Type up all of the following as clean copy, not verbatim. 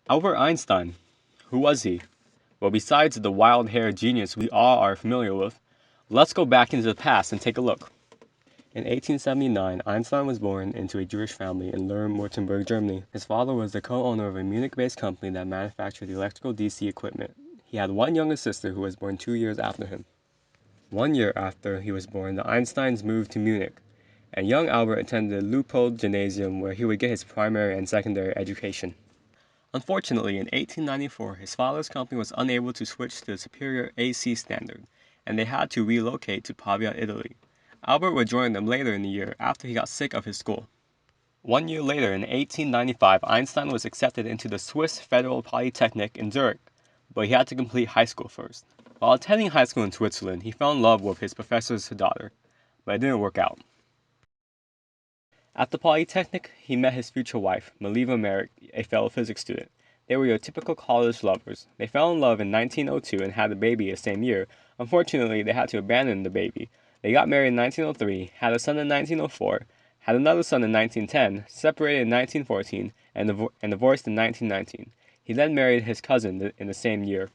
Albert Einstein. Who was he? Well, besides the wild-haired genius we all are familiar with, let's go back into the past and take a look. In 1879, Einstein was born into a Jewish family in Lerm-Württemberg, Germany. His father was the co-owner of a Munich-based company that manufactured electrical DC equipment. He had one younger sister who was born 2 years after him. 1 year after he was born, the Einsteins moved to Munich, and young Albert attended the Leupold Gymnasium where he would get his primary and secondary education. Unfortunately, in 1894, his father's company was unable to switch to the superior AC standard, and they had to relocate to Pavia, Italy. Albert would join them later in the year after he got sick of his school. 1 year later, in 1895, Einstein was accepted into the Swiss Federal Polytechnic in Zurich, but he had to complete high school first. While attending high school in Switzerland, he fell in love with his professor's daughter, but it didn't work out. At the Polytechnic, he met his future wife, Maliva Merrick, a fellow physics student. They were your typical college lovers. They fell in love in 1902 and had a baby the same year. Unfortunately, they had to abandon the baby. They got married in 1903, had a son in 1904, had another son in 1910, separated in 1914, and divorced in 1919. He then married his cousin in the same year.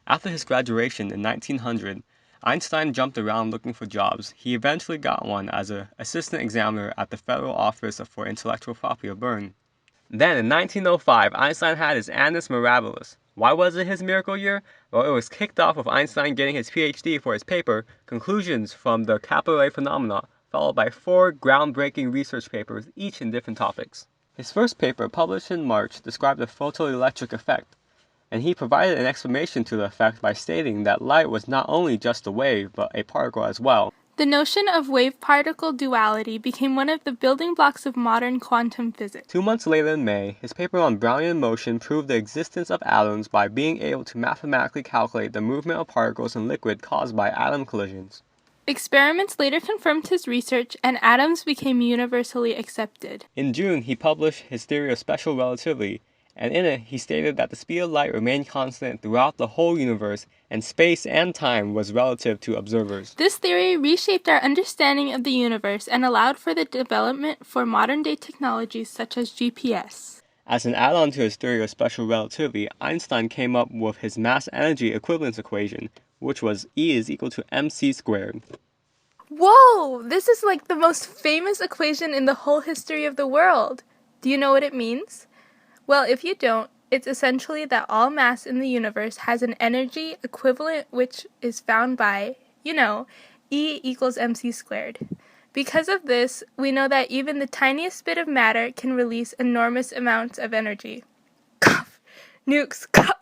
After his graduation in 1900, Einstein jumped around looking for jobs. He eventually got one as an assistant examiner at the Federal Office for Intellectual Property of Bern. Then, in 1905, Einstein had his annus mirabilis. Why was it his miracle year? Well, it was kicked off with Einstein getting his PhD for his paper, Conclusions from the Capillary Phenomena, followed by 4 groundbreaking research papers, each in different topics. His first paper, published in March, described the photoelectric effect, and he provided an explanation to the effect by stating that light was not only just a wave, but a particle as well. The notion of wave-particle duality became one of the building blocks of modern quantum physics. 2 months later in May, his paper on Brownian motion proved the existence of atoms by being able to mathematically calculate the movement of particles in liquid caused by atom collisions. Experiments later confirmed his research, and atoms became universally accepted. In June, he published his theory of special relativity, and in it he stated that the speed of light remained constant throughout the whole universe, and space and time was relative to observers. This theory reshaped our understanding of the universe and allowed for the development for modern-day technologies such as GPS. As an add-on to his theory of special relativity, Einstein came up with his mass-energy equivalence equation, which was E is equal to mc squared. Whoa! This is like the most famous equation in the whole history of the world. Do you know what it means? Well, if you don't, it's essentially that all mass in the universe has an energy equivalent which is found by, E equals mc squared. Because of this, we know that even the tiniest bit of matter can release enormous amounts of energy. Cough. Nukes. Cough.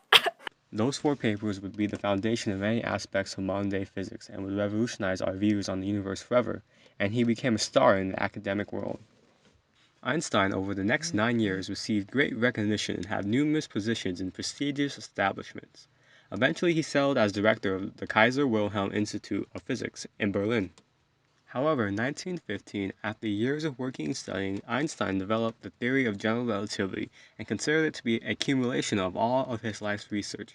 Those 4 papers would be the foundation of many aspects of modern-day physics and would revolutionize our views on the universe forever, and he became a star in the academic world. Einstein, over the next 9 years, received great recognition and had numerous positions in prestigious establishments. Eventually, he settled as director of the Kaiser Wilhelm Institute of Physics in Berlin. However, in 1915, after years of working and studying, Einstein developed the theory of general relativity and considered it to be a accumulation of all of his life's research.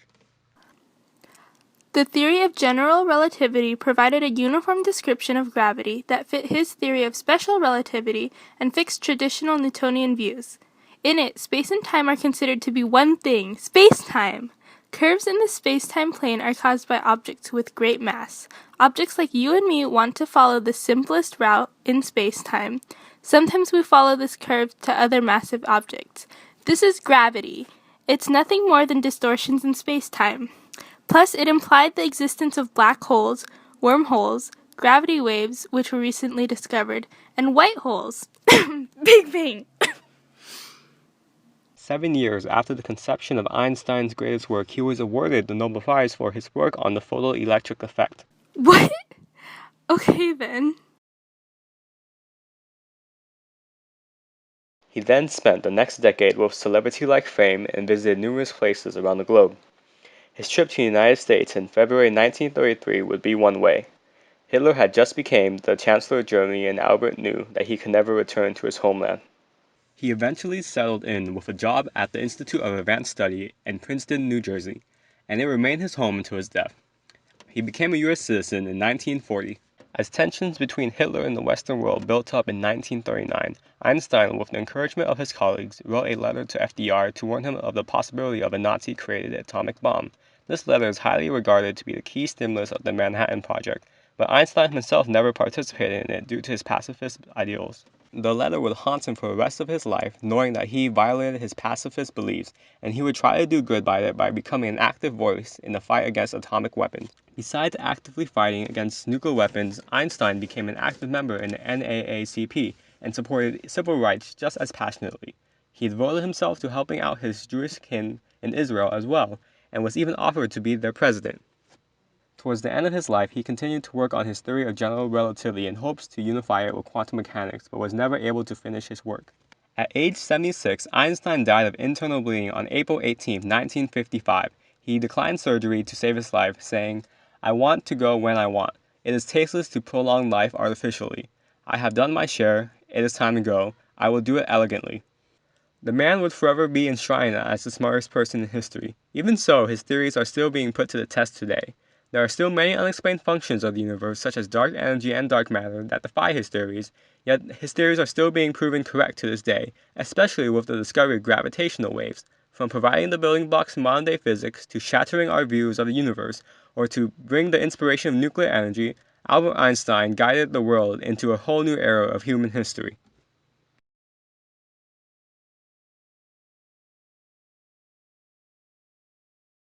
The theory of general relativity provided a uniform description of gravity that fit his theory of special relativity and fixed traditional Newtonian views. In it, space and time are considered to be one thing, space-time. Curves in the space-time plane are caused by objects with great mass. Objects like you and me want to follow the simplest route in space-time. Sometimes we follow this curve to other massive objects. This is gravity. It's nothing more than distortions in space-time. Plus, it implied the existence of black holes, wormholes, gravity waves, which were recently discovered, and white holes. Big Bang! 7 years after the conception of Einstein's greatest work, he was awarded the Nobel Prize for his work on the photoelectric effect. What? Okay then. He then spent the next decade with celebrity-like fame and visited numerous places around the globe. His trip to the United States in February 1933 would be one way. Hitler had just become the Chancellor of Germany, and Albert knew that he could never return to his homeland. He eventually settled in with a job at the Institute of Advanced Study in Princeton, New Jersey, and it remained his home until his death. He became a U.S. citizen in 1940. As tensions between Hitler and the Western world built up in 1939, Einstein, with the encouragement of his colleagues, wrote a letter to FDR to warn him of the possibility of a Nazi-created atomic bomb. This letter is highly regarded to be the key stimulus of the Manhattan Project, but Einstein himself never participated in it due to his pacifist ideals. The letter would haunt him for the rest of his life, knowing that he violated his pacifist beliefs, and he would try to do good by it by becoming an active voice in the fight against atomic weapons. Besides actively fighting against nuclear weapons, Einstein became an active member in the NAACP and supported civil rights just as passionately. He devoted himself to helping out his Jewish kin in Israel as well, and was even offered to be their president. Towards the end of his life, he continued to work on his theory of general relativity in hopes to unify it with quantum mechanics, but was never able to finish his work. At age 76, Einstein died of internal bleeding on April 18, 1955. He declined surgery to save his life, saying, "I want to go when I want. It is tasteless to prolong life artificially. I have done my share. It is time to go. I will do it elegantly." The man would forever be enshrined as the smartest person in history. Even so, his theories are still being put to the test today. There are still many unexplained functions of the universe, such as dark energy and dark matter, that defy his theories, yet his theories are still being proven correct to this day, especially with the discovery of gravitational waves. From providing the building blocks of modern day physics to shattering our views of the universe, or to bring the inspiration of nuclear energy, Albert Einstein guided the world into a whole new era of human history.